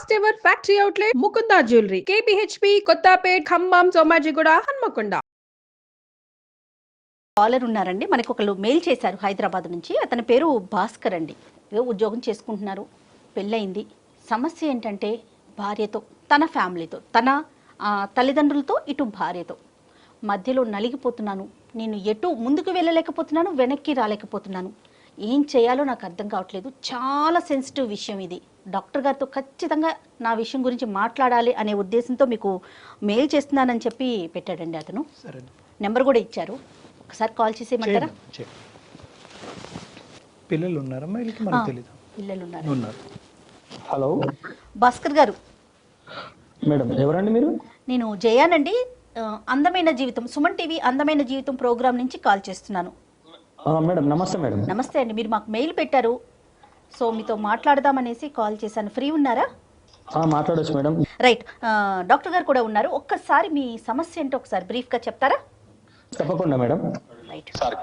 First ever factory outlet Mukunda jewellery KPHB Kothapet Khammam Somajiguda Hanamkonda. Caller ఉన్నారండి, మనకు ఒకళ్ళు మెయిల్ చేశారు హైదరాబాద్ నుంచి. అతని పేరు భాస్కర్ అండి. ఏదో ఉద్యోగం చేసుకుంటున్నారు, పెళ్ళయింది. సమస్య ఏంటంటే భార్యతో, తన ఫ్యామిలీతో, తన తల్లిదండ్రులతో, ఇటు భార్యతో మధ్యలో నలిగిపోతున్నాను. నేను ఎటు ముందుకు వెళ్ళలేకపోతున్నాను, వెనక్కి రాలేకపోతున్నాను. ఏం చేయాలో నాకు అర్థం కావట్లేదు. చాలా సెన్సిటివ్ విషయం ఇది. డాక్టర్ గారితో ఖచ్చితంగా నా విషయం గురించి మాట్లాడాలి అనే ఉద్దేశంతో మీకు మెయిల్ చేస్తున్నానని చెప్పి పెట్టాడండి అతను. నెంబర్ కూడా ఇచ్చారు, ఒకసారి కాల్ చేసేయమంటారా? పిల్లలు ఉన్నారా? మనకు తెలియదు. పిల్లలు ఉన్నారు. హలో భాస్కర్ గారు. మేడం, ఎవరండి మీరు? నేను జయానండి, అందమైన జీవితం, సుమన్ టీవీ అందమైన జీవితం ప్రోగ్రామ్ నుంచి కాల్ చేస్తున్నాను. మేడం నమస్తే. మేడం నమస్తే అండి, మీరు మాకు మెయిల్ పెట్టారు, సో మీతో మాట్లాడదామనేసి కాల్ చేశాను. ఫ్రీ ఉన్నారా? మాట్లాడొచ్చు మేడం. రైట్, డాక్టర్ గారు కూడా ఉన్నారు. ఒక్కసారి మీ సమస్య ఏంటో ఒకసారి బ్రీఫ్గా చెప్తారా? తప్పకుండా మేడం. రైట్ సార్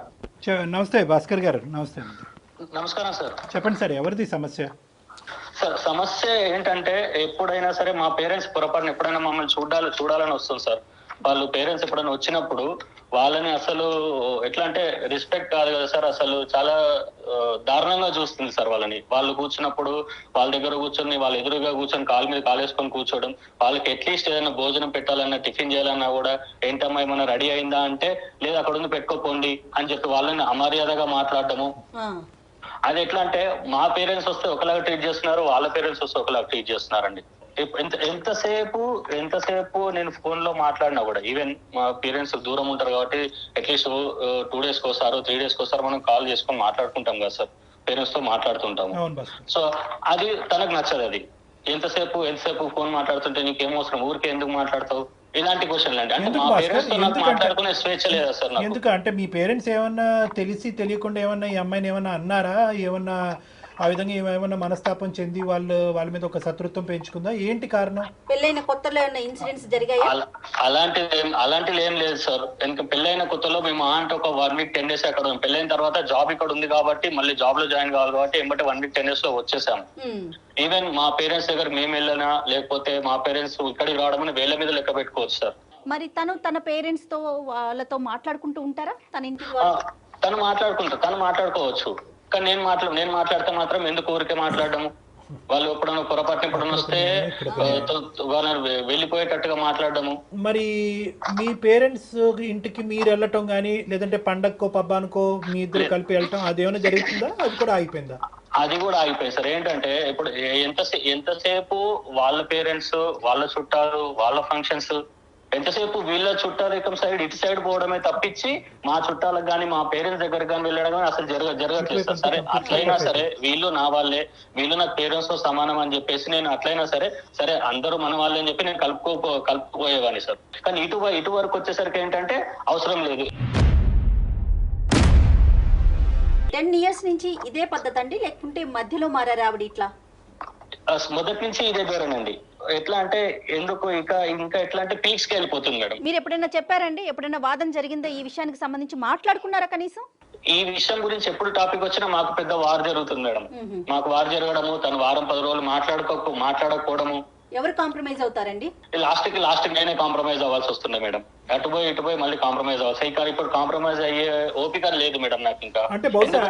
నమస్తే భాస్కర్ గారు. నమస్తే. నమస్కారం సార్. చెప్పండి సార్, ఎవరిది సమస్య? సార్ సమస్య ఏంటంటే, ఎప్పుడైనా సరే మా పేరెంట్స్ పొరపాటున ఎప్పుడైనా మమ్మల్ని చూడాలని వస్తుంది సార్. వాళ్ళు పేరెంట్స్ ఎప్పుడైనా వచ్చినప్పుడు వాళ్ళని అసలు ఎట్లా అంటే రెస్పెక్ట్ కాదు కదా సార్, అసలు చాలా దారుణంగా చూస్తుంది సార్ వాళ్ళని. వాళ్ళు కూర్చున్నప్పుడు వాళ్ళ దగ్గర కూర్చొని, వాళ్ళ ఎదురుగా కూర్చొని కాలు మీద కాలేసుకొని కూర్చోవడం, వాళ్ళకి అట్లీస్ట్ ఏదైనా భోజనం పెట్టాలన్నా, టిఫిన్ చేయాలన్నా కూడా ఏంటమ్మా ఏమన్నా రెడీ అయిందా అంటే లేదు అక్కడ ఉంది పెట్టుకోపోండి అని చెప్పి వాళ్ళని అమర్యాదగా మాట్లాడటము. అది ఎట్లా అంటే మా పేరెంట్స్ వస్తే ఒకలాగా ట్రీట్ చేస్తున్నారు, వాళ్ళ పేరెంట్స్ వస్తే ఒకలాగా ట్రీట్ చేస్తున్నారండి. ఎంతసేపు నేను ఫోన్ లో మాట్లాడినా కూడా, ఈవెన్ మా పేరెంట్స్ దూరం ఉంటారు కాబట్టి అట్లీస్ట్ 2 days కోసారో 3 days కోసారో మనం కాల్ చేసుకొని మాట్లాడుకుంటాం కదా సార్, పేరెంట్స్ తో మాట్లాడుతుంటాము. సో అది తనకు నచ్చదు. అది ఎంతసేపు ఫోన్ మాట్లాడుతుంటే నీకేం అవసరం, ఊరికే ఎందుకు మాట్లాడతావు, ఇలాంటి క్వశ్చన్లు అండి. అంటే మా పేరెంట్స్ తో నాకు మాట్లాడుకునే స్వేచ్ఛ లేదా సార్? ఎందుకు అంటే మీ పేరెంట్స్ ఏమన్నా తెలియకుండా ఏమన్నా ఈ అమ్మాయిని ఏమన్నా అన్నారా? ఏమన్నా ఆ విధంగా ఏమైనా మనస్తాపం చెంది వాళ్ళ మీద ఒక శత్రుత్వం పెంచుకుందా? ఏంటి కారణం? పెళ్ళైన కొత్తలో ఏమైనా ఇన్సిడెంట్స్ జరిగాయా? అలాంటిది ఏం లేదు సార్. ఎందుకంటే పెళ్ళైన కొత్తలో మేము అంటే ఒక 1 week 10 days అక్కడ, పెళ్ళైన తర్వాత జాబ్ ఇక్కడ ఉంది కాబట్టి మళ్ళీ జాబ్ లో జాయిన్ కావాలి కాబట్టి ఎంబటి 1 week 10 days లో వచ్చేసాము. ఈవెన్ మా పేరెంట్స్ దగ్గర మేము వెళ్ళినా లేకపోతే మా పేరెంట్స్ ఇక్కడికి రావడం వేళ్ళ మీద లెక్క పెట్టుకోవచ్చు సార్. మరి తన పేరెంట్స్ తో వాళ్ళతో మాట్లాడుకుంటూ ఉంటారా? తన ఇంటికి తను మాట్లాడుకోవచ్చు, కానీ నేను మాట్లాడితే మాత్రం ఎందుకు ఊరికే మాట్లాడము? వాళ్ళు ఎప్పుడన్నా పొరపాటున ఎప్పుడన్నా వస్తే వెళ్ళిపోయేటట్టుగా మాట్లాడము. మరి మీ పేరెంట్స్ ఇంటికి మీరు వెళ్ళటం కానీ, లేదంటే పండగకో పబ్బానికో మీ ఇద్దరు కలిపి వెళ్ళటం అదేమైనా జరుగుతుందా? అది కూడా ఆగిపోయిందా? అది కూడా ఆగిపోయింది సార్. ఏంటంటే ఇప్పుడు ఎంతసేపు వాళ్ళ పేరెంట్స్, వాళ్ళ చుట్టాలు, వాళ్ళ ఫంక్షన్స్, ఎంతసేపు వీళ్ళ చుట్టాలు సైడ్ ఇటు సైడ్ పోవడమే తప్పించి మా చుట్టాలకు కానీ మా పేరెంట్స్ దగ్గర కానీ వెళ్ళడం కానీ అసలు జరగట్లేదు సార్. సరే అట్లయినా సరే వీళ్ళు నా వాళ్ళే, వీళ్ళు నాకు పేరెంట్స్ తో సమానం అని చెప్పేసి నేను అట్లయినా సరే అందరూ మన వాళ్ళే అని చెప్పి నేను కలుపుకోపోయేవాడిని సార్. కానీ ఇటు వరకు వచ్చేసరికి ఏంటంటే అవసరం లేదు. 10 years నుంచి ఇదే పద్ధతి అండి, లేకుంటే మధ్యలో మారారా ఆవిడ? ఇట్లా మొదటి నుంచి ఇదే ధోరణి. ఎట్లా అంటే ఎందుకు ఇంకా ఎట్లా అంటే పీక్స్ కి వెళ్ళిపోతుంది మేడం. మీరు ఎప్పుడైనా చెప్పారండి? ఎప్పుడైనా వాదన జరిగిందా ఈ విషయానికి సంబంధించి? మాట్లాడుకున్నారా కనీసం? ఈ విషయం గురించి ఎప్పుడు టాపిక్ వచ్చినా మాకు పెద్ద వార్ జరుగుతుంది మేడం. మాకు వార్ జరగడము, తను వారం 10 రోజులు మాట్లాడకపోవడము. ఎవరు కాంప్రమైజ్ అవుతారండి? లాస్ట్ నేనే కాంప్రమైజ్ అవ్వాల్సి వస్తుంది మేడం. ఇటు పోయి మళ్ళీ కాంప్రమైజ్ అవ్వాలి. ఇప్పుడు కాంప్రమైజ్ అయ్యే ఓపిక లేదు మేడం నాకు ఇంకా. అంటే బహుశా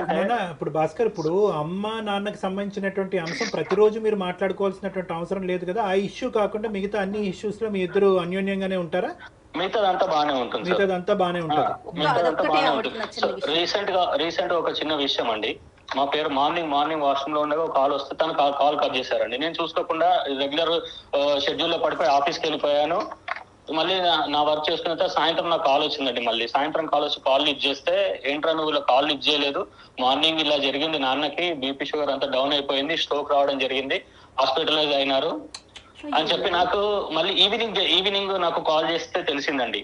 ఇప్పుడు భాస్కర్, ఇప్పుడు అమ్మ నాన్నకి సంబంధించినటువంటి అంశం ప్రతిరోజు మీరు మాట్లాడుకోవాల్సినటువంటి అవసరం లేదు కదా. ఆ ఇష్యూ కాకుండా మిగతా అన్ని ఇష్యూస్ లో మీ ఇద్దరు అన్యోన్యంగానే ఉంటారా? మిగతాదంతా బానే ఉంటుంది. రీసెంట్ గా ఒక చిన్న విషయం అండి. మా పేరు మార్నింగ్ వాష్రూమ్ లో ఉండగా కాల్ వస్తే తను కాల్ కట్ చేశారండి. నేను చూసుకోకుండా రెగ్యులర్ షెడ్యూల్ లో పడిపోయి ఆఫీస్కి వెళ్ళిపోయాను. మళ్ళీ నా వర్క్ చేసుకున్న సాయంత్రం నాకు కాల్ వచ్చిందండి. మళ్ళీ సాయంత్రం కాల్ వచ్చి కాల్ లిఫ్ట్ చేస్తే, ఏంట్రా నువ్వు ఇలా కాల్ లిఫ్ట్ చేయలేదు, మార్నింగ్ ఇలా జరిగింది, నాన్నకి బీపీ షుగర్ అంతా డౌన్ అయిపోయింది, స్ట్రోక్ రావడం జరిగింది, హాస్పిటలైజ్ అయినారు అని చెప్పి నాకు మళ్ళీ ఈవినింగ్ నాకు కాల్ చేస్తే తెలిసిందండి.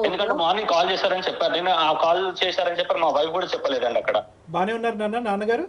ఎందుకంటే మార్నింగ్ కాల్ చేశారని చెప్పారు, నేను ఆ కాల్ చేశారని చెప్పారు, మా వైఫ్ కూడా చెప్పలేదండి. అక్కడ బానే ఉన్నారు నాన్నగారు?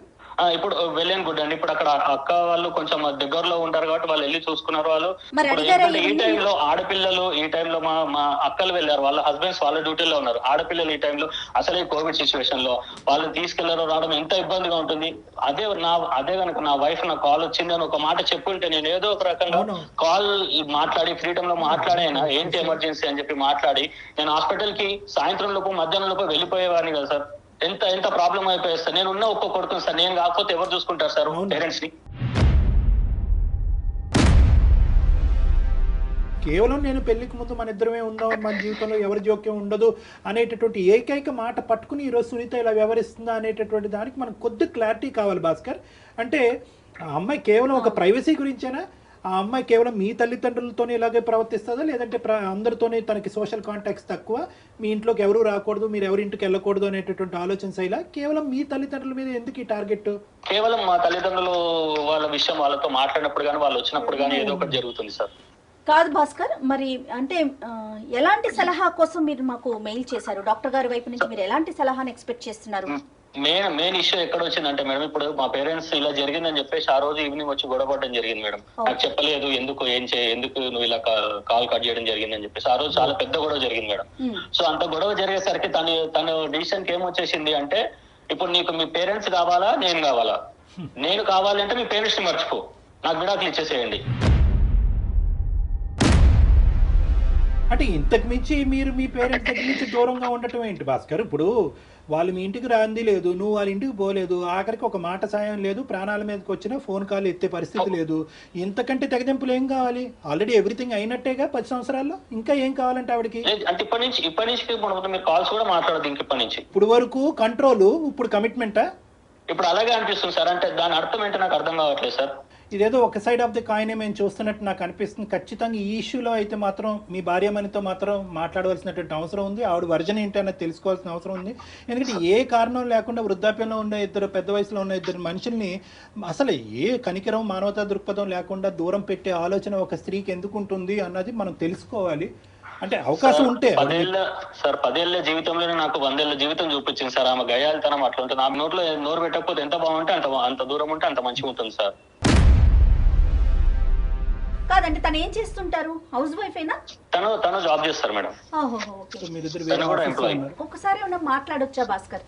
ఇప్పుడు వెళ్ళాను గుడ్ అండి. ఇప్పుడు అక్కడ అక్క వాళ్ళు కొంచెం దగ్గరలో ఉంటారు కాబట్టి వాళ్ళు వెళ్ళి చూసుకున్నారు. వాళ్ళు మరి ఇప్పుడు అడిగారా ఏంటంటే ఈ ఇవన్నీ? టైంలో ఆడపిల్లలు, ఈ టైంలో మా అక్కలు వెళ్ళారు, వాళ్ళ హస్బెండ్స్ వాళ్ళ డ్యూటీలో ఉన్నారు. ఆడపిల్లలు ఈ టైంలో అసలే కోవిడ్ సిచ్యువేషన్ లో వాళ్ళు తీసుకెళ్లారు రావడం ఎంత ఇబ్బందిగా ఉంటుంది. అదే కనుక నా వైఫ్ నాకు కాల్ వచ్చింది అని ఒక మాట చెప్పుంటే నేను ఏదో ఒక రకంగా అవును. కాల్ మాట్లాడి ఫ్రీడమ్ లో మాట్లాడైనా ఏంటి ఎమర్జెన్సీ అని చెప్పి మాట్లాడి నేను హాస్పిటల్ కి సాయంత్రం లోపు మధ్యాహ్నం లోపు వెళ్ళిపోయేవాడిని కదా సార్. ఎంత ప్రాబ్లం అయిపోయేది సార్. నేను ఉన్న ఒక్క కొడుకుని సార్, నేను కాకపోతే ఎవరు చూసుకుంటారు సార్ అవును. పేరెంట్స్ ని? కేవలం నేను పెళ్లికి ముందు మన ఇద్దరమే ఉందాం, మన జీవితంలో ఎవరి జోక్యం ఉండదు అనేటటువంటి ఏకైక మాట పట్టుకుని ఈరోజు సునీత ఇలా వ్యవహరిస్తుందా అనేటటువంటి దానికి మనకు కొద్ది క్లారిటీ కావాలి భాస్కర్. అంటే ఆ అమ్మాయి కేవలం ఒక ప్రైవసీ గురించేనా? ఆ అమ్మాయి కేవలం మీ తల్లిదండ్రులతోనే ఇలాగే ప్రవర్తిస్తుందా, లేదంటే అందరితోనే తనకి సోషల్ కాంటాక్ట్స్ తక్కువ, మీ ఇంట్లోకి ఎవరు రాకూడదు, మీరు ఎవరి ఇంటికి వెళ్ళకూడదు అనేటటువంటి ఆలోచన శైలా? కేవలం మీ తల్లిదండ్రుల మీద ఎందుకు ఈ టార్గెట్? కేవలం మా తల్లిదండ్రులు వాళ్ళ విషయం వాళ్ళతో మాట్లాడినప్పుడు కానీ వాళ్ళు వచ్చినప్పుడు కానీ ఏదో ఒకటి జరుగుతుంది సార్. కాదు భాస్కర్, మరి అంటే ఎలాంటి సలహా కోసం మీరు మాకు మెయిల్ చేశారు? డాక్టర్ గారి వైపు నుంచి మీరు ఎలాంటి సలహాను ఎక్స్పెక్ట్ చేస్తున్నారు? మెయిన్ ఇష్యూ ఎక్కడ వచ్చిందంటే మేడం, ఇప్పుడు మా పేరెంట్స్ ఇలా జరిగిందని చెప్పేసి ఆ రోజు ఈవినింగ్ వచ్చి గొడవపడడం జరిగింది మేడం. నాకు చెప్పలేదు, ఎందుకు నువ్వు ఇలా కాల్ కట్ చేయడం జరిగింది అని చెప్పేసి ఆ రోజు చాలా పెద్ద గొడవ జరిగింది మేడం. సో అంత గొడవ జరిగేసరికి తన డిసిషన్ కి ఏమొచ్చేసింది అంటే, ఇప్పుడు నీకు మీ పేరెంట్స్ కావాలా నేను కావాలా? నేను కావాలంటే మీ పేరెంట్స్ ని మర్చిపో, నాకు విడాకులు ఇచ్చేసేయండి. అంటే ఇంతకు మించి మీరు మీ పేరెంట్స్ దగ్గర నుంచి దూరంగా ఉండటం ఏంటి భాస్కర్? ఇప్పుడు వాళ్ళు మీ ఇంటికి రాంది లేదు, నువ్వు వాళ్ళ ఇంటికి పోలేదు, ఆఖరికి ఒక మాట సాయం లేదు, ప్రాణాల మీదకి వచ్చినా ఫోన్ కాల్ ఎత్తే పరిస్థితి లేదు. ఇంతకంటే తెగదెంపులు ఏం కావాలి? ఆల్రెడీ ఎవ్రీథింగ్ అయినట్టేగా 10 సంవత్సరాల్లో, ఇంకా ఏం కావాలంటే ఆవిడకి? అంటే ఇప్పటి నుంచి మీరు కాల్స్ కూడా మాట్లాడదు ఇంక ఇప్పటి నుంచి. ఇప్పుడు వరకు కంట్రోల్, ఇప్పుడు కమిట్మెంటా? ఇప్పుడు అలాగే అనిపిస్తుంది సార్. అంటే దాని అర్థం ఏంటో నాకు అర్థం కావట్లేదు సార్. ఇదేదో ఒక సైడ్ ఆఫ్ ది కాయినే మేము చూస్తున్నట్టు నాకు అనిపిస్తుంది. ఖచ్చితంగా ఈ ఇష్యూలో అయితే మాత్రం మీ భార్యమణితో మాత్రం మాట్లాడవలసినటువంటి అవసరం ఉంది. ఆవిడ వర్జన్ ఏంటి అన్నది తెలుసుకోవాల్సిన అవసరం ఉంది. ఎందుకంటే ఏ కారణం లేకుండా వృద్ధాప్యంలో ఉన్న పెద్ద వయసులో ఉన్న ఇద్దరు మనుషుల్ని అసలు ఏ కనికరం, మానవతా దృక్పథం లేకుండా దూరం పెట్టే ఆలోచన ఒక స్త్రీకి ఎందుకు ఉంటుంది అన్నది మనం తెలుసుకోవాలి. అంటే అవకాశం ఉంటే 10 ఏళ్ల జీవితంలోనే నాకు 100 ఏళ్ల జీవితం చూపించింది సార్. ఆమె గయాలతనం అట్లా ఉంటుంది. ఆమె నోట్లో నోరు పెట్టకపోతే ఎంత బాగుంటే అంత దూరం ఉంటే అంత మంచిగా ఉంటుంది సార్. కాదంటే తను ఏం చేస్తుంటారు? హౌస్ వైఫ్ అయినా? తను జాబ్ చేస్తారు మేడం. ఒకసారి మాట్లాడొచ్చా భాస్కర్?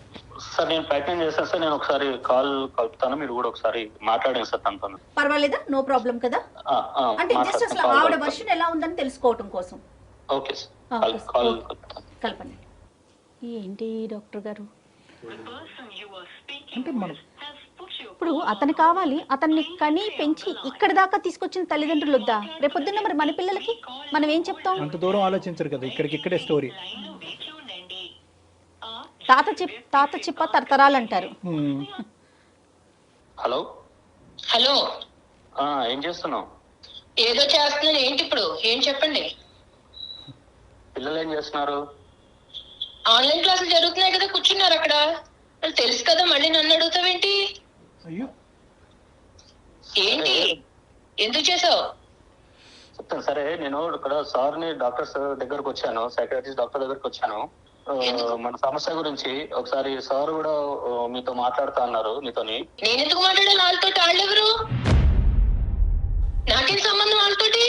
సార్ నేను ప్రయత్నం చేస్తాను సార్. నేను ఒకసారి కాల్ కలుపుతాను, మీరు కూడా ఒకసారి మాట్లాడండి సార్ తనతో. పర్వాలేదా? నో ప్రాబ్లం కదా? అంటే జస్ట్ అసలు ఆవిడ వర్షన్ ఎలా ఉందని తెలుసుకోవటం కోసం. ఓకే సార్, కాల్ కల్పండి. ఏంటి డాక్టర్ గారు అంటే మనం ఇప్పుడు అతను కావాలి, అతన్ని కని పెంచి ఇక్కడ దాకా తీసుకొచ్చిన తల్లిదండ్రులు వద్దా? రేపొద్దున్న మరి మన పిల్లలకి మనం ఏం చెప్తాం? అంత దూరం ఆలోచించరు కదా, ఇక్కడే స్టోరీ. తాత చెప్ప తరతరాలు అంటారు. హలో హలో, ఏం చేస్తున్నావు? ఏదో చేస్తున్నాను. ఏంటి ఇప్పుడు? ఏం చెప్పండి. పిల్లలు ఏం చేస్తున్నారు? ఆన్లైన్ క్లాసులు జరుగుతున్నాయి కదా, కూర్చున్నారు అక్కడ. తెలుసు కదా, మళ్ళీ నన్ను అడుగుతావేంటి? అయ్యో ఏంటి, ఎందుకు చేసావు? చెప్తాను సరే. నేను ఇక్కడ సార్ని డాక్టర్స్ దగ్గరకు వచ్చాను, సైకాట్రిస్ట్ డాక్టర్ దగ్గరకు వచ్చాను. మన సమస్య గురించి ఒకసారి సార్ కూడా మీతో మాట్లాడుతా అన్నారు. మీతోని నేను ఎందుకు మాట్లాడాలి వాళ్ళతో? వాళ్ళెవరు? నాకేం సంబంధం వాళ్ళతోటి?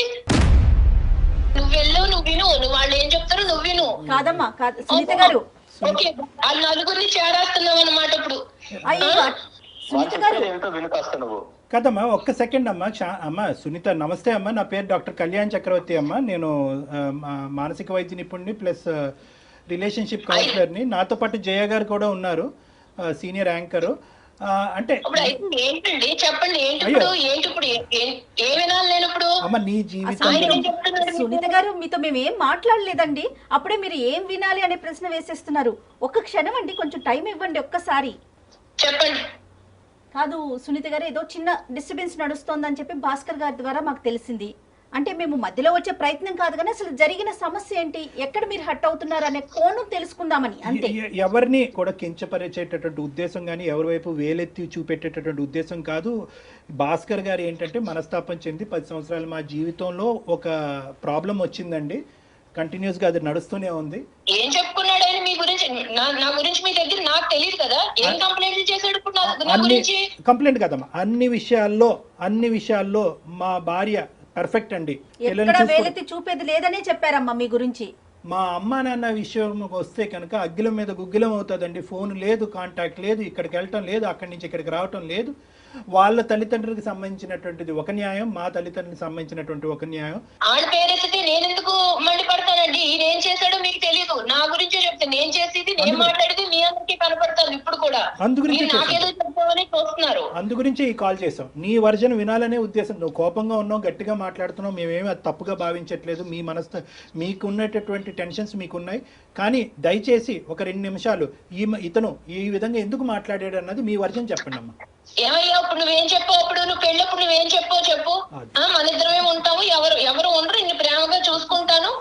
నువ్వు వెళ్ళవు, నువ్వు విను. నువ్వు వాళ్ళు ఏం చెప్తారో నువ్వు విను. కాదమ్మా, సునీత గారు. ఓకే, ఆ నలుగురిని చేరేస్తున్నావు అన్నమాట ఇప్పుడు. సునీత గారు ఏంటో వినుకాస్తా నువ్వు. కదమ్మా, ఒక్క సెకండ్ అమ్మా. అమ్మా సునీత, నమస్తే అమ్మా. నా పేరు డాక్టర్ కళ్యాణ్ చక్రవర్తి అమ్మా. నేను మానసిక వైద్య నిపుణుడిని ప్లస్ రిలేషన్షిప్ కౌన్సిలర్ని. నాతో పాటు జయ గారు కూడా ఉన్నారు, సీనియర్ యాంకరు. అంటే ఏంటండి చెప్పండి, ఏంటి ఇప్పుడు ఏ వినాలి నేను ఇప్పుడు? అమ్మ నీ జీవితం. సునీత గారు, మీతో మేము ఏం మాట్లాడలేదండి, అప్పుడే మీరు ఏం వినాలి అనే ప్రశ్న వేసేస్తున్నారు. ఒక్క క్షణం అండి, కొంచెం టైం ఇవ్వండి ఒక్కసారి. చెప్పండి. కాదు సునీత గారు, ఏదో చిన్న డిస్టర్బెన్స్ నడుస్తోందని చెప్పి భాస్కర్ గారి ద్వారా మాకు తెలిసింది. అంటే మేము మధ్యలో వచ్చే ప్రయత్నం కాదు, కానీ అసలు జరిగిన సమస్య ఏంటి, ఎక్కడ మీరు హట్ అవుతున్నారు అనే కోణం తెలుసుకుందామని అంతే. ఎవరిని కూడా కించపరిచేటటువంటి ఉద్దేశం కానీ ఎవరి వైపు వేలెత్తి చూపెట్టేటటువంటి ఉద్దేశం కాదు. భాస్కర్ గారు ఏంటంటే మనస్తాపం చెంది 10 సంవత్సరాలు మా జీవితంలో ఒక ప్రాబ్లం వచ్చిందండి, కంటిన్యూస్ గా అది నడుస్తూనే ఉంది. ఏం చెప్పుకున్నాడు ఆయన మీ గురించి? నా గురించి మీ దగ్గర నాకు తెలియదు కదా, ఏం కంప్లైంట్ చేశాడు ఇప్పుడు నా గురించి? కంప్లైంట్ కదమ్మా, అన్ని విషయాల్లో మా భార్య పర్ఫెక్ట్ అండి. ఎక్కడ వేలెత్తి చూపేది లేదనే చెప్పారమ్మా మీ గురించి. మా అమ్మ నాన్న విషయం వస్తే కనుక అగ్గిలం మీద గుగ్గిలం అవుతుందండి. ఫోన్ లేదు, కాంటాక్ట్ లేదు, ఇక్కడికి వెళ్ళటం లేదు, అక్కడి నుంచి ఇక్కడికి రావటం లేదు. వాళ్ళ తల్లిదండ్రులకు సంబంధించినటువంటిది ఒక న్యాయం, మా తల్లిదండ్రులకు సంబంధించినటువంటి ఒక న్యాయం. ఆడ పేరెత్తితే నేను ఎందుకు మండిపడతానండి? ఈయన ఏం చేశాడో మీకు తెలియదు, నా గురించే చెప్తే నేను చేసేది నేను మాట్లాడేది మీ అందరికీ కనపడతాను ఇప్పుడు కూడా. నాకేదో చెప్తామని చూస్తున్నారు. అందు గురించి ఈ కాల్ చేసాం. నీ వర్జన్ వినాలనే ఉద్దేశం. నువ్వు కోపంగా ఉన్నావు, గట్టిగా మాట్లాడుతున్నావు, మేమేమి అది తప్పుగా భావించట్లేదు. మీ మనసు మీకు ఉన్నటువంటి టెన్షన్స్ మీకున్నాయి. కానీ దయచేసి ఒక 2 నిమిషాలు ఇతను ఈ విధంగా ఎందుకు మాట్లాడాడు అన్నది మీ వర్జన్ చెప్పండి అమ్మా. ఏమయ్యా ఇప్పుడు నువ్వేం చెప్పావు? అప్పుడు నువ్వు పెళ్ళప్పుడు నువ్వేం చెప్పావు చెప్పు. మన ఇద్దరమే ఉంటాము, ఎవరు ఉండరు, ఇన్ని ప్రేమగా చూసుకుంటాను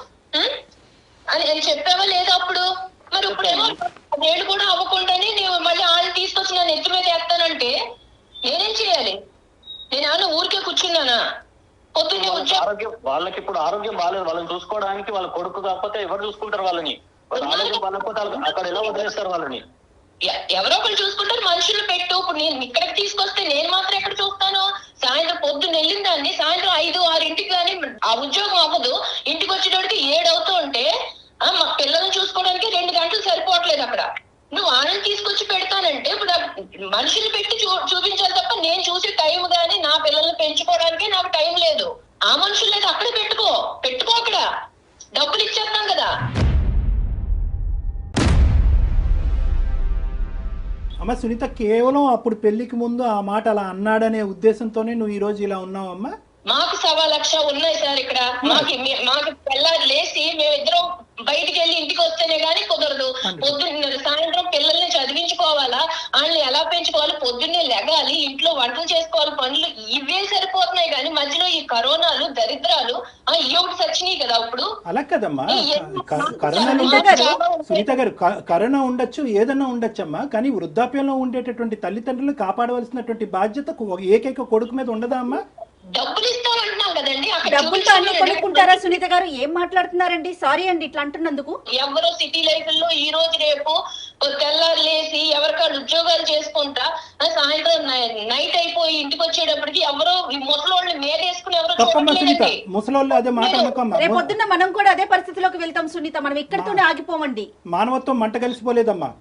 అని చెప్పావా లేదా అప్పుడు? మరి ఇప్పుడేమో వేళ్ళు కూడా అవ్వకుండానే నువ్వు మళ్ళీ వాళ్ళు తీసుకొచ్చి నన్ను ఎత్తి మీద వేస్తానంటే నేనేం చేయాలి? నేను ఊరికే కూర్చున్నానా? పొద్దున్నే వాళ్ళకి ఇప్పుడు ఆరోగ్యం బాగాలేదు, వాళ్ళని చూసుకోవడానికి వాళ్ళ కొడుకు కాకపోతే ఎవరు చూసుకుంటారు వాళ్ళని? ఆరోగ్యం బాగాలేకపోతే అక్కడ ఎలా వదిలేస్తారు వాళ్ళని? ఎవరో ఒకరు చూసుకుంటారు, మనుషులు పెట్టు. ఇప్పుడు నేను ఇక్కడికి తీసుకొస్తే నేను మాత్రం ఎక్కడ చూస్తాను? సాయంత్రం పొద్దున్న వెళ్ళిన దాన్ని సాయంత్రం 5-6 కానీ ఆ ఉద్యోగం అవ్వదు. ఇంటికి వచ్చేటోడికి 7 అవుతూ ఉంటే మా పిల్లల్ని చూసుకోవడానికి 2 గంటలు సరిపోవట్లేదు అక్కడ. నువ్వు వాళ్ళని తీసుకొచ్చి పెడతానంటే ఇప్పుడు మనుషులు పెట్టి చూపించాలి తప్ప నేను చూసే టైం గానీ నా పిల్లల్ని పెంచుకోవడానికి నాకు టైం లేదు. ఆ మనుషులు లేదు, అక్కడ పెట్టుకో అక్కడ డబ్బులు ఇచ్చేస్తాం కదా. అమ్మ సునీత, కేవలం అప్పుడు పెళ్లికి ముందు ఆ మాట అలా అన్నాడనే ఉద్దేశంతోనే నువ్వు ఈ రోజు ఇలా ఉన్నావమ్మా? మాకు 1,00,000 ఉన్నాయి సార్ ఇక్కడ. మాకు తెల్లారి లేచి మేమిద్దరం బయటికి వెళ్ళి ఇంటికి వస్తేనే గానీ కుదరదు. పొద్దున్న సాయంత్రం పిల్లల్ని చదివించుకోవాలా, వాళ్ళని ఎలా పెంచుకోవాలి, పొద్దున్నే లెగాలి, ఇంట్లో వంటలు చేసుకోవాలి, పనులు ఇవే సరిపోతున్నాయి. కానీ మధ్యలో ఈ కరోనాలు దరిద్రాలు ఈ ఒకటి సచ్చినాయి కదా. ఇప్పుడు అలా కదమ్మా, సునీత గారు, కరోనా ఉండొచ్చు, ఏదన్నా ఉండొచ్చమ్మా, కానీ వృద్ధాప్యంలో ఉండేటటువంటి తల్లిదండ్రులు కాపాడవలసినటువంటి బాధ్యత ఏకైక కొడుకు మీద ఉండదా అమ్మా? డబ్బులు ఇస్తామంటున్నాం కదండి. డబ్బులతో అన్ని కొనుక్కుంటారా సునీత గారు? ఏం మాట్లాడుతున్నారండి? సారీ అండి ఇట్లా అంటున్నందుకు. ఎవరో సిటీ లైఫ్ లో ఈ రోజు రేపు తెల్లారు లేసి ఎవరికాళ్ళు ఉద్యోగాలు చేసుకుంటా సాయంత్రం నైట్ అయిపోయి ఇంటికి వచ్చేటప్పటికి ఎవరో ముసలోళ్ళని మేరేసుకుని ఎవరో చూడట్లేదండి. ముసలోళ్ళు అదే మాట అనుకోమ్మా. రేపొద్దున్న మనం కూడా అదే పరిస్థితిలోకి వెళ్తాం సునీత. మనం ఇక్కడితోనే ఆగిపోమండి. మానవత్వం మంట కలిసిపోలేదమ్మా,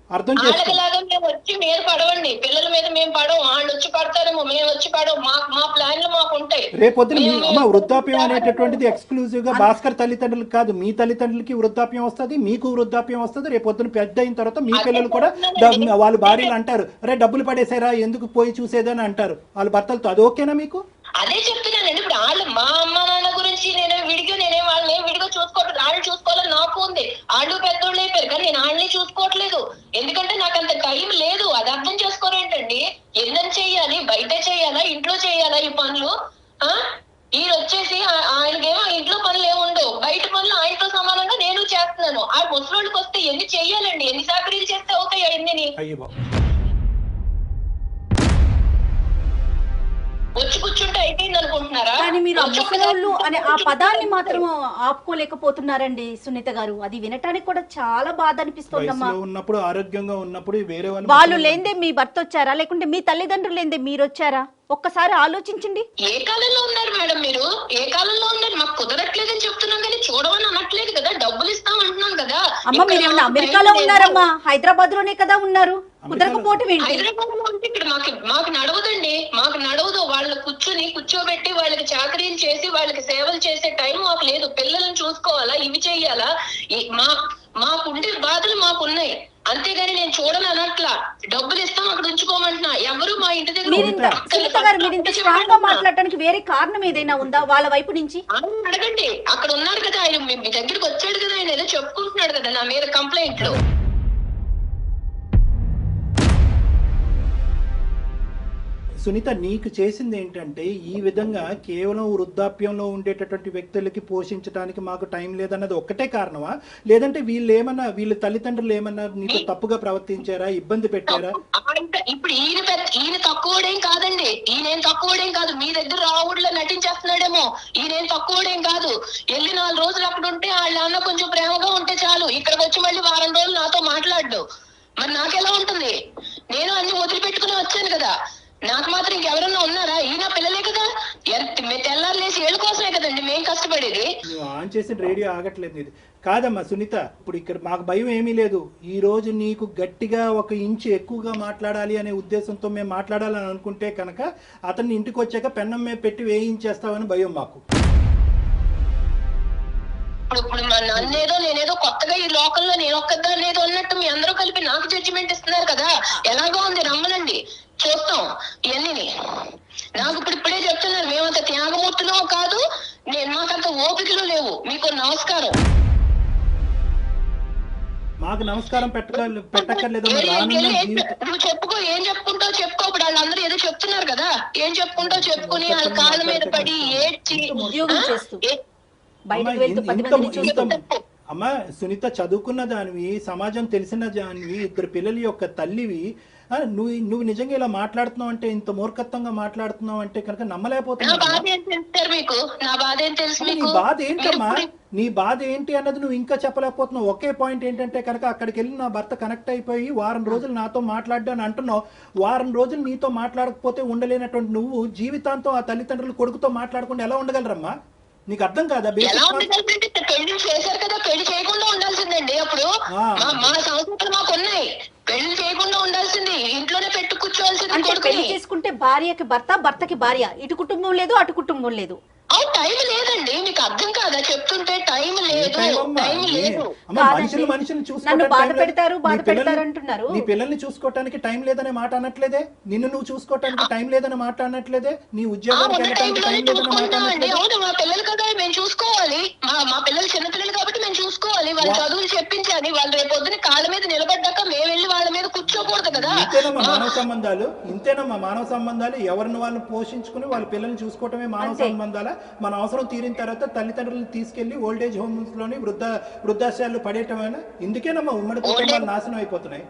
అర్థం వాళ్ళకిలాగా మేము వచ్చి మీరు పడవండి, పిల్లల మీద మేము పడవం, వాళ్ళు వచ్చి పడతారేమో, మేము వచ్చి పడవం. మా ప్లాన్లు మాకు ఉంటాయి. రేపొద్దున వృద్ధాప్యం అనేటటువంటిది ఎక్స్క్లూజివ్ గా భాస్కర్ తల్లిదండ్రులకు కాదు, మీ తల్లిదండ్రులకి వృద్ధాప్యం వస్తుంది, మీకు వృద్ధాప్యం వస్తుంది. రేపొద్దున పెద్ద అయిన తర్వాత మీ పిల్లలు కూడా వాళ్ళ భార్యలు అంటారు, రే డబ్బులు పడేసారా ఎందుకు పోయి చూసేదని అంటారు వాళ్ళ భర్తలతో. అది ఓకేనా మీకు? అదే చెప్తున్నానండి. ఇప్పుడు వాళ్ళు మా అమ్మ నాన్న గురించి నేనేం వాళ్ళని విడిగా చూసుకోవట్లేదు. వాళ్ళు చూసుకోవాలని నాకు ఉంది. వాళ్ళు పెద్దోళ్ళు అయిపోయారు కానీ నేను వాళ్ళని చూసుకోవట్లేదు. ఎందుకంటే నాకు అంత టైం లేదు. అది అర్థం చేసుకోరేంటండి? ఎన్నని చెయ్యాలి, బయట చెయ్యాలా, ఇంట్లో చెయ్యాలా ఈ పనులు? ఈయన వచ్చేసి ఆయనకేమో ఇంట్లో పనులు ఏముండవు, బయట పనులు ఆయనతో సమానంగా నేను చేస్తున్నాను. ఆ ముసలోళ్ళకి వస్తే ఎన్ని చెయ్యాలండి? ఎన్ని సాకరీలు చేస్తే అవుతాయి అవన్నీ? వచ్చి కూర్చుంటే అయిపోయింది అనుకుంటున్నారా? కానీ మీరు ముసలోళ్ళు అనే ఆ పదాన్ని మాత్రం ఆపుకోలేకపోతున్నారండి సునీత గారు. అది వినటానికి కూడా చాలా బాధ అనిపిస్తుందమ్మా. ఉన్నప్పుడు ఆరోగ్యంగా ఉన్నప్పుడు వేరే వాళ్ళు లేదే మీ భర్త వచ్చారా, లేకుంటే మీ తల్లిదండ్రులు లేదే మీరు వచ్చారా? ఒక్కసారి ఆలోచించండి. ఏ కాలంలో ఉన్నారు మేడం మీరు? ఏ కాలంలో ఉన్నారు? మాకు కుదరట్లేదని చెప్తున్నాం కానీ చూడమని అనట్లేదు కదా. డబ్బులు ఇస్తాం అంటున్నాం కదా. అమ్మ మీరేమన్నా అమెరికాలో ఉన్నారమ్మా? హైదరాబాద్ లోనే కదా ఉన్నారు. కుదరకపోవటం ఏంటి? హైదరాబాద్ లో ఉంటే ఇక్కడ మాకు నడవదండి. మాకు నడవదు. వాళ్ళు కూర్చోబెట్టి వాళ్ళకి చాకరీలు చేసి వాళ్ళకి సేవలు చేసే టైం మాకు లేదు. పిల్లల్ని చూసుకోవాలా, ఇవి చెయ్యాలా, మాకుండే బాధలు మాకున్నాయి. అంతేగాని నేను చూడను అనట్లా. డబ్బులు ఇస్తాం అక్కడ ఉంచుకోమంటున్నా. ఎవరు మా ఇంటి దగ్గర మాట్లాడటానికి వేరే కారణం ఏదైనా ఉందా వాళ్ళ వైపు నుంచి? అడగండి. అక్కడ ఉన్నారు కదా ఆయన, మీ దగ్గరికి వచ్చాడు కదా ఆయన, ఏదో చెప్పుకుంటున్నాడు కదా నా మీద సునీత, నీకు చేసింది ఏంటంటే ఈ విధంగా కేవలం వృద్ధాప్యంలో ఉండేటటువంటి వ్యక్తులకి పోషించడానికి మాకు టైం లేదన్నది ఒక్కటే కారణమా, లేదంటే వీళ్ళ తల్లిదండ్రులు ఏమన్నా నీతో తప్పుగా ప్రవర్తించారా, ఇబ్బంది పెట్టారా? ఇప్పుడు ఈయన తక్కువడేం కాదండి, ఈయన తక్కువడేం కాదు, మీ దగ్గర రావుడిలో నటించేస్తున్నాడేమో. ఈయన తక్కువడేం కాదు. వెళ్ళి 4 రోజులు అక్కడ ఉంటే వాళ్ళ నాన్న కొంచెం ప్రేమగా ఉంటే చాలు, ఇక్కడికి వచ్చి మళ్ళీ వారం రోజులు నాతో మాట్లాడు. మరి నాకెలా ఉంటుంది? నేను అన్ని వదిలిపెట్టుకుని వచ్చాను కదా, నాకు మాత్రం ఇంకెవరన్నా ఉన్నారా? ఈయన పిల్లలే కదా, తెల్లారు లేచి ఏళ్ళ కోసమే కదండి మేము కష్టపడేది. నువ్వు ఆన్ చేసిన రేడియో ఆగట్లేదు ఇది. కాదమ్మా సునీత, ఇప్పుడు ఇక్కడ మాకు భయం ఏమీ లేదు. ఈ రోజు నీకు గట్టిగా 1 ఇంచు ఎక్కువగా మాట్లాడాలి అనే ఉద్దేశంతో మేము మాట్లాడాలని అనుకుంటే కనుక అతన్ని ఇంటికి వచ్చాక పెన్నం మీద పెట్టి వేయించేస్తామని భయం మాకు. ఇప్పుడు నన్నేదో నేనేదో కొత్తగా ఈ లోకంలో నేను ఒక్కదాన్ని ఏదో అన్నట్టు మీ అందరూ కలిపి నాకు జడ్జిమెంట్ ఇస్తున్నారు కదా. ఎలాగో ఉంది, రమ్మనండి చూస్తాం ఇవన్నీ. నాకు ఇప్పుడే చెప్తున్నారు, మేమంత త్యాగమూర్తులో కాదు, మాకంత ఓపికలు లేవు. మీకు నమస్కారం. మాకు నమస్కారం పెట్టక్కర్లేదు. నువ్వు చెప్పుకో, ఏం చెప్పుకుంటావు చెప్పుకో. ఇప్పుడు వాళ్ళందరూ ఏదో చెప్తున్నారు కదా, ఏం చెప్పుకుంటావు చెప్పుకుని వాళ్ళ కాళ్ళ మీద పడి ఏడ్చి అమ్మా సునీత, చదువుకున్న దానివి, సమాజం తెలిసిన దానివి, 2 పిల్లల యొక్క తల్లివి, నువ్వు నిజంగా ఇలా మాట్లాడుతున్నావు అంటే, ఇంత మూర్ఖత్వంగా మాట్లాడుతున్నావు అంటే కనుక నమ్మలేకపోతున్నావు. నీ బాధ ఏంటమ్మా, నీ బాధ ఏంటి అన్నది నువ్వు ఇంకా చెప్పలేకపోతున్నావు. ఒకే పాయింట్ ఏంటంటే కనుక అక్కడికి వెళ్ళి నా భర్త కనెక్ట్ అయిపోయి వారం రోజులు నాతో మాట్లాడ్డాను అంటున్నావు. వారం రోజులు నీతో మాట్లాడకపోతే ఉండలేనటువంటి నువ్వు జీవితాంతం ఆ తల్లిదండ్రులు కొడుకుతో మాట్లాడకుండా ఎలా ఉండగలరమ్మా? నీకు అర్థం కాదా? పెళ్లి చేశారు కదా, పెళ్లి చేయకుండా ఉండాల్సిందండి. అప్పుడు మా సంస్కృతులు మాకు ఉన్నాయి, పెళ్లి చేయకుండా ఉండాల్సింది, ఇంట్లోనే పెట్టు కూర్చోవాల్సింది. పెళ్లి చేసుకుంటే భార్యకి భర్త, భర్తకి భార్య, ఇటు కుటుంబం లేదు అటు కుటుంబం లేదు. టైం లేదండి, మీకు అర్థం కాదా చెప్తుంటే? టైం లేదు, టైం లేదు. నన్ను బాధ పెడతారు అంటున్నారు. నీ పిల్లల్ని చూసుకోవటానికి టైం లేదనే మాట అనట్లేదే, నిన్ను నువ్వు చూసుకోవటానికి టైం లేదనే మాట అనట్లేదే, నీ ఉద్యోగానికి వెళ్ళడానికి టైం లేదనే మాట అనట్లేదే. అవును, మా పిల్లలు కదా మేము చూసుకోవాలి, మా పిల్లలు చిన్నపిల్లలు కాబట్టి మేము చూసుకోవాలి, వాళ్ళ చదువులు చెప్పించాలి. వాళ్ళు రేపొద్దున కాళ్ళ మీద నిలబడ్డాక మేము వెళ్ళి వాళ్ళ మీద కూర్చోకూడదు కదా. ఇంతేనమ్మా మానవ సంబంధాలు, ఎవరిని వాళ్ళు పోషించుకుని వాళ్ళ పిల్లల్ని చూసుకోవటమే మానవ సంబంధాలు. మన అవసరం తీరిన తర్వాత తల్లిదండ్రులను తీసుకెళ్లి ఓల్డేజ్ హోమ్స్ లోని వృద్ధాశ్రయాలు పడేయటమైనా. ఇందుకేనమ్మా ఉమ్మడి కుటుంబాలు నాశనం అయిపోతున్నాయి.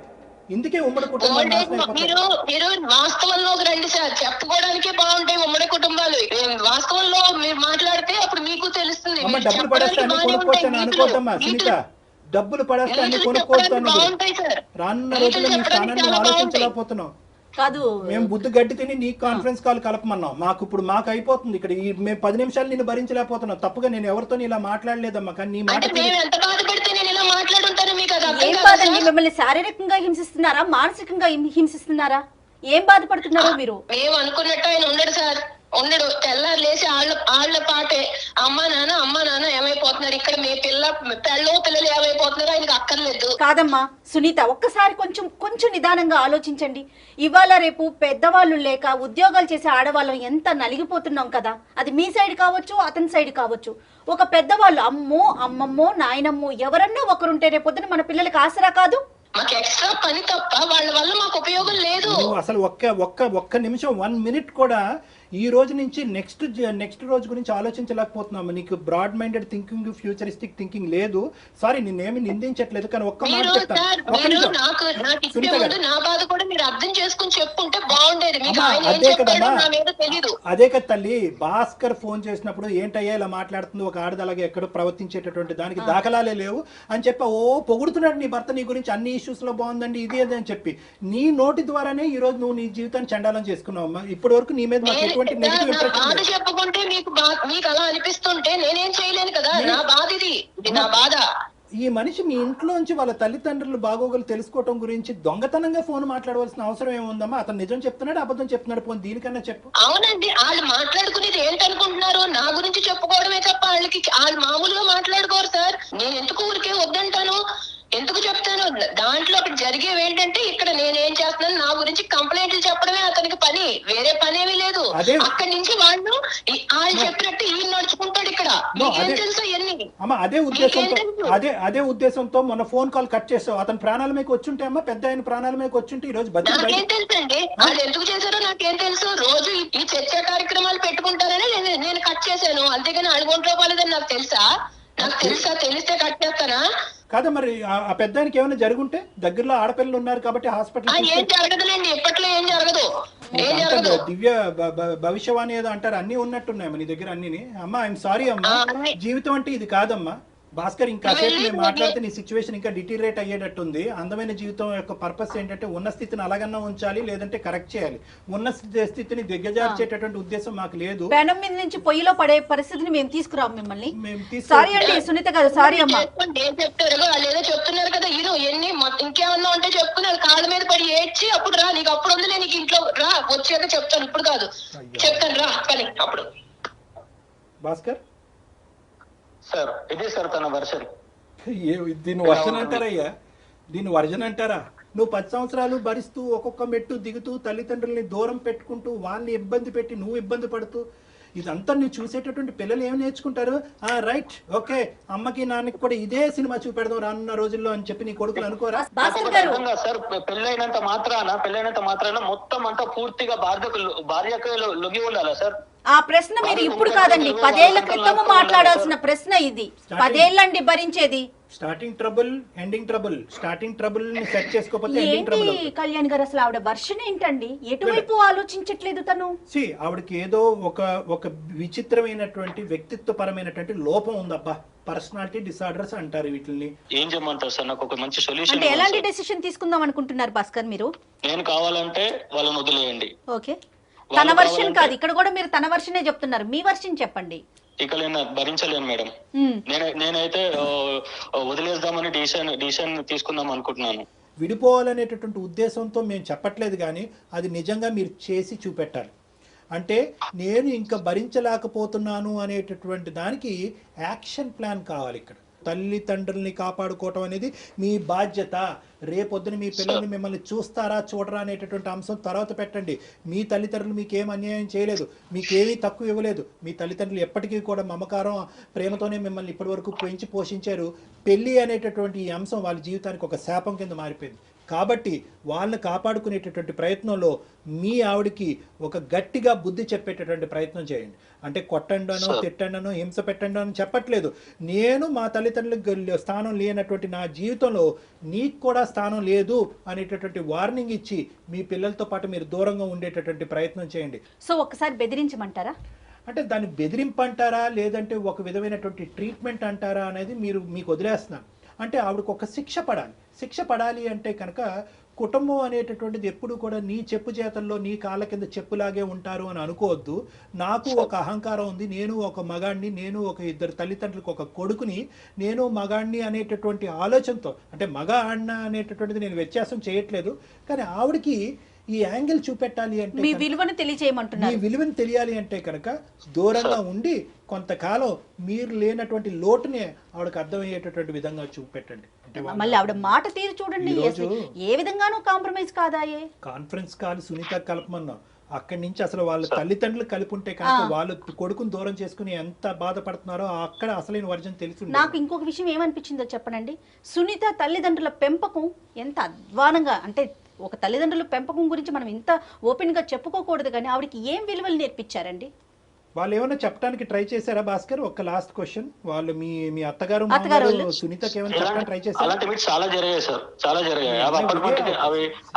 ఇందుకే ఉమ్మడి కుటుంబాలు నాశనం అయిపోతున్నాయి. మీరు వాస్తవంలోకి రండి సార్, చెప్పుకోవడానికే బాగుంటాయి ఉమ్మడి కుటుంబాలు. వాస్తవంలో మీరు మాట్లాడితే అప్పుడు మీకు తెలుస్తుంది. డబ్బులు పడేస్తే అన్ని కొనుక్కోవచ్చని అనుకోద్దమ్మా సునీత, డబ్బులు పడేస్తే అన్ని కొనుక్కోవచ్చు. రానున్న రోజుల్లో నీ స్థానాన్ని ఆలోచించలేకపోతున్నావు. కాదు, మేము బుద్ధి గడ్డి తిని నీ కాన్ఫరెన్స్ కాల్ కలపమన్నాం. మాకు అయిపోతుంది ఇక్కడ. మేము 10 నిమిషాలు నేను భరించలేకపోతున్నాం. తప్పుగా నేను ఎవరితో ఇలా మాట్లాడలేదమ్మా, కానీ నీ మాట ఏం బాధండి? మిమ్మల్ని శారీరకంగా హింసిస్తున్నారా, మానసికంగా హింసిస్తున్నారా? ఏం బాధపడుతున్నారో మీరు? మేము అనుకున్నట్టు ఆయన ఉండడు సార్, ఉండడు. తెల్లారు లేచి వాళ్ళ పాటే అమ్మా నాన్న ఏమైపోతున్నారు, ఇక్కడ మీ పిల్లలు ఏమైపోతున్నారు ఆయనకు అక్కర్లేదు. కాదమ్మా సునీత, ఒక్కసారి కొంచెం నిదానంగా ఆలోచించండి. ఇవాళ రేపు పెద్దవాళ్ళు లేక ఉద్యోగాలు చేసే ఆడవాళ్ళం ఎంత నలిగిపోతున్నాం కదా. అది మీ సైడ్ కావచ్చు, అతని సైడ్ కావచ్చు. ఒక పెద్దవాళ్ళు అమ్మమ్మో నాయనమ్మో ఎవరన్నా ఒకరుంటే రేపొద్దున మన పిల్లలకి ఆసరా కాదు. మాకు ఎక్స్ట్రా పని తప్ప వాళ్ళ వల్ల మాకు ఉపయోగం లేదు. అసలు ఒక్క నిమిషం 1 మినిట్ కూడా ఈ రోజు నుంచి నెక్స్ట్ రోజు గురించి ఆలోచించలేకపోతున్నాము. నీకు broad minded thinking, futuristic thinking లేదు. సారీ, నిన్నేమి నిందించట్లేదు, కానీ ఒక్క మాట చెప్తాను. నా బాధ కూడా మీరు అర్థం చేసుకుని చెప్పుకుంటే బాగుండేది. అదే కదా తల్లి, భాస్కర్ ఫోన్ చేసినప్పుడు ఏంటయ్యా ఇలా మాట్లాడుతుంది, ఒక ఆడది అలాగే ఎక్కడో ప్రవర్తించేటటువంటి దానికి దాఖలాలే లేవు అని చెప్పి పొగుడుతున్నాడు నీ భర్త నీ గురించి. అన్ని ఇష్యూస్ లో బాగుందండి ఇది అది అని చెప్పి నీ నోటి ద్వారానే ఈ రోజు నువ్వు నీ జీవితాన్ని చండాలం చేసుకున్నావు అమ్మా. ఇప్పటి వరకు నీ మీద చెప్పుకుంటే మీకు అలా అనిపిస్తుంటే నేనేం చేయలేను కదా. నా బాధ ఇది, నా బాధ. ఈ మనిషి మీ ఇంట్లోంచి వాళ్ళ తల్లిదండ్రులు బాగోగులు తెలుసుకోవటం గురించి దొంగతనంగా ఫోన్ మాట్లాడవలసిన అవసరం ఏముందమ్మా? అతను నిజం చెప్తున్నాడు, అబద్ధం చెప్తున్నాడు, పోనీ దీనికన్నా చెప్పు. అవునండి, వాళ్ళు మాట్లాడుకునేది ఏంటనుకుంటున్నారు? నా గురించి చెప్పుకోవడమే తప్ప వాళ్ళు మామూలుగా మాట్లాడుకోరు సార్. నేను ఎందుకు ఊరికే వద్దంటాను, ఎందుకు చెప్తాను? దాంట్లో ఒకటి జరిగేవి ఏంటంటే, ఇక్కడ నేనేం చేస్తున్నాను, నా గురించి కంప్లైంట్లు చెప్పడమే అతనికి పని, వేరే పని ఏమీ లేదు. అక్కడి నుంచి వాళ్ళు చెప్పినట్టు ఈయన నడుచుకుంటాడు. ఇక్కడ మీకేం అదే తెలుసు ఇవన్నీ? అమ్మ అదే ఉద్దేశంతో మొన్న ఫోన్ కాల్ కట్ చేసావు. అతని ప్రాణాల మీకు వచ్చుంటే అమ్మ, పెద్ద ఆయన ప్రాణాల మీకు వచ్చుంటే ఈ రోజు నాకేం తెలుసు అండి, వాళ్ళు ఎందుకు చేశారో నాకేం తెలుసు. రోజు ఈ చర్చ కార్యక్రమాలు పెట్టుకుంటారని నేను కట్ చేశాను, అంతేగాని అడుగుంట్లో పోలేదని నాకు తెలుసా? తెలిస్తే కట్ చేస్తానా? కాదా మరి ఆ పెద్ద ఆయనకి ఏమైనా జరుగుంటే, దగ్గరలో ఆడపిల్లలు ఉన్నారు కాబట్టి హాస్పిటల్ ఏం జరగదులేండి, ఇప్పట్లో ఏం జరగదు. దివ్య భవిష్యవాణి ఏదో అంటారు, అన్ని ఉన్నట్టున్నాయమ్మా నీ దగ్గర అన్ని. అమ్మా ఐఎమ్ సారీ అమ్మా, జీవితం అంటే ఇది కాదమ్మా. భాస్కర్ ఇంకా సేపు మేము మాట్లాడితే నీ సిచ్యువేషన్ ఇంకా డిటీరియేట్ అయ్యేటట్టుంది. అందమైన జీవితం యొక్క పర్పస్ ఏంటంటే ఉన్న స్థితిని అలాగన్నా ఉంచాలి, లేదంటే కరెక్ట్ చేయాలి. ఉన్న స్థితిని దిగ్గజార్చేటటువంటి ఉద్దేశం మాకు లేదు. పెనం మీద నుంచి పొయ్యిలో పడే పరిస్థితిని మేము తీసుకురాము మిమ్మల్ని. సారీ అండి సునీత గారు, సారీ అమ్మా. చెప్తారు వాళ్ళు ఏదో చెప్తున్నారు కదా, ఇరు ఎన్ని ఇంకేమన్నా ఉంటే చెప్పుకున్నారు, కాళ్ళ మీద పడి ఏడ్చి అప్పుడు రా, నీకు అప్పుడు ఉంది, నీకు ఇంట్లో రా, వచ్చాక చెప్తాను, ఇప్పుడు కాదు చెప్తాను రా కానీ అప్పుడు. భాస్కర్ సార్ ఇది సార్ తన వర్షన్. దీన్ని వర్జన్ అంటారయ్యా, దీన్ని వర్జన్ అంటారా? నువ్వు 10 సంవత్సరాలు భరిస్తూ ఒక్కొక్క మెట్టు దిగుతూ తల్లిదండ్రుల్ని దూరం పెట్టుకుంటూ వాళ్ళని ఇబ్బంది పెట్టి నువ్వు ఇబ్బంది పడుతూ ఇదంతా నువ్వు చూసేటటువంటి పిల్లలు ఏమి నేర్చుకుంటారు? రైట్, ఓకే, అమ్మకి నాన్నకి కూడా ఇదే సినిమా చూపెడదాం రానున్న రోజుల్లో అని చెప్పి నీ కొడుకులు అనుకోరా? సార్ పెళ్ళైనంత మాత్రాన మొత్తం అంతా పూర్తిగా భార్యకు లొంగి ఉండాలా సార్? ఆ ప్రశ్న మీరు ఇప్పుడు కాదండి, 10 ఏళ్ల క్రితము మాట్లాడాల్సిన ప్రశ్న ఇది. 10 ఏళ్ళండి భరించేది. Starting trouble, ending trouble. Starting trouble ని సెట్ చేసుకోకపోతే ఎండింగ్ ట్రబుల్. ఏంటి కళ్యాణ్ గారు, అసలు ఆవిడ వర్షన్ ఏంటండి? ఎటువైపు ఆలోచించట్లేదు తను? ఆవిడకి ఏదో ఒక విచిత్రమైనటువంటి వ్యక్తిత్వపరమైనటువంటి లోపం ఉందబ్బా. పర్సనాలిటీ డిసార్డర్స్ అంటారు వీటిని. ఏం చేయమంటారు సార్? నాకు ఒక మంచి సొల్యూషన్. అంటే ఎలాంటి డెసిషన్ తీసుకుందాం అనుకుంటున్నారు భాస్కర్ మీరు? నేను కావాలంటే వాళ్ళని వదిలేయండి. ఓకే, తన వర్షన్ కాదు, ఇక్కడ కూడా మీరు తన వర్షనే చెప్తున్నారు. మీ వర్షన్ చెప్పండి. ఇక నేను భరించలేను మేడం. నేనైతే వదిలేద్దామని డిసిషన్ తీసుకుందాం అనుకుంటున్నాను. విడిపోవాలనేటటువంటి ఉద్దేశంతో మేము చెప్పట్లేదు, కానీ అది నిజంగా మీరు చేసి చూపెట్టాలి. అంటే నేను ఇంకా భరించలేకపోతున్నాను అనేటటువంటి దానికి యాక్షన్ ప్లాన్ కావాలి. ఇక్కడ తల్లిదండ్రుల్ని కాపాడుకోవటం అనేది మీ బాధ్యత. రేపొద్దున మీ పిల్లల్ని మిమ్మల్ని చూస్తారా చూడరా అనేటటువంటి అంశం తర్వాత పెట్టండి. మీ తల్లిదండ్రులు మీకేం అన్యాయం చేయలేదు, మీకేమీ తక్కువ ఇవ్వలేదు. మీ తల్లిదండ్రులు ఎప్పటికీ కూడా మమకారం ప్రేమతోనే మిమ్మల్ని ఇప్పటి వరకు పెంచి పోషించారు. పెళ్ళి అనేటటువంటి ఈ అంశం వాళ్ళ జీవితానికి ఒక శాపం కింద మారిపోయింది. కాబట్టి వాళ్ళని కాపాడుకునేటటువంటి ప్రయత్నంలో మీ ఆవిడికి ఒక గట్టిగా బుద్ధి చెప్పేటటువంటి ప్రయత్నం చేయండి. అంటే కొట్టండానో తిట్టండానో హింస పెట్టండో అని చెప్పట్లేదు. నేను మా తల్లిదండ్రులకు స్థానం లేనటువంటి నా జీవితంలో నీకు కూడా స్థానం లేదు అనేటటువంటి వార్నింగ్ ఇచ్చి మీ పిల్లలతో పాటు మీరు దూరంగా ఉండేటటువంటి ప్రయత్నం చేయండి. సో ఒకసారి బెదిరించమంటారా? అంటే దాన్ని బెదిరింపు అంటారా, లేదంటే ఒక విధమైనటువంటి ట్రీట్మెంట్ అంటారా అనేది మీకు వదిలేస్తున్నాను. అంటే ఆవిడకు ఒక శిక్ష పడాలి అంటే కనుక కుటుంబం అనేటటువంటిది ఎప్పుడు కూడా నీ చెప్పు చేతల్లో నీ కాళ్ళ కింద చెప్పులాగే ఉంటారు అని అనుకోవద్దు. నాకు ఒక అహంకారం ఉంది, నేను ఒక మగాడిని, నేను ఒక ఇద్దరు తల్లిదండ్రులకు ఒక కొడుకుని, నేను మగాడిని అనేటటువంటి ఆలోచనతో, అంటే మగ ఆడిన అనేటటువంటిది నేను వ్యత్యాసం చేయట్లేదు, కానీ ఆవిడకి ఈ యాంగిల్ చూపెట్టాలి అంటే, మీ విలువను తెలియజేయమంటున్నారు. మీ విలువను తెలియాలి అంటే కనుక దూరంగా ఉండి కొంతకాలం మీరు లేనటువంటి లోటునే ఆవిడకి అర్థమయ్యేటటువంటి విధంగా చూపెట్టండి. మళ్ళీ ఆవిడ మాట తీరు చూడండి, ఏ విధంగానూ కాంప్రమైజ్ కాదాయే. కాన్ఫరెన్స్ కాల్ సునీత కలపమన్నా, అక్కడి నుంచి అసలు వాళ్ళ తల్లిదండ్రులు కలిపి ఉంటే కనుక వాళ్ళు కొడుకుని దూరం చేసుకుని ఎంత బాధపడుతున్నారో అక్కడ అసలైన వర్జన్ తెలుసు. నాకు ఇంకొక విషయం ఏమనిపించిందో చెప్పనండి. సునీత తల్లిదండ్రుల పెంపకం ఎంత అధ్వానంగా, అంటే ఒక తల్లిదండ్రుల పెంపకం గురించి మనం ఇంత ఓపెన్ గా చెప్పుకోకూడదు, కానీ ఆవిడకి ఏం విలువలు నేర్పించారండి? వాళ్ళు ఏమైనా చెప్పడానికి ట్రై చేశారా భాస్కర్? ఒక లాస్ట్ క్వశ్చన్, వాళ్ళు మీ అత్తగారు సునీతకి ఏమైనా చెప్పడానికి ట్రై చేశారు? అలాంటివి చాలా జరిగాయి సార్, చాలా జరిగాయి.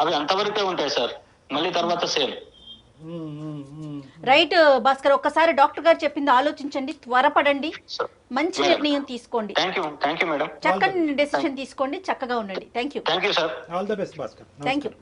అవి అంతవరకే ఉంటాయి సార్, మళ్ళీ తర్వాత సేమ్. రైట్ భాస్కర్, ఒక్కసారి డాక్టర్ గారు చెప్పింది ఆలోచించండి, త్వరపడండి, మంచి నిర్ణయం తీసుకోండి. Thank you madam. చక్కని డెసిషన్ తీసుకోండి, చక్కగా ఉండండి. Thank you sir. All the best Bhaskar. Thank you.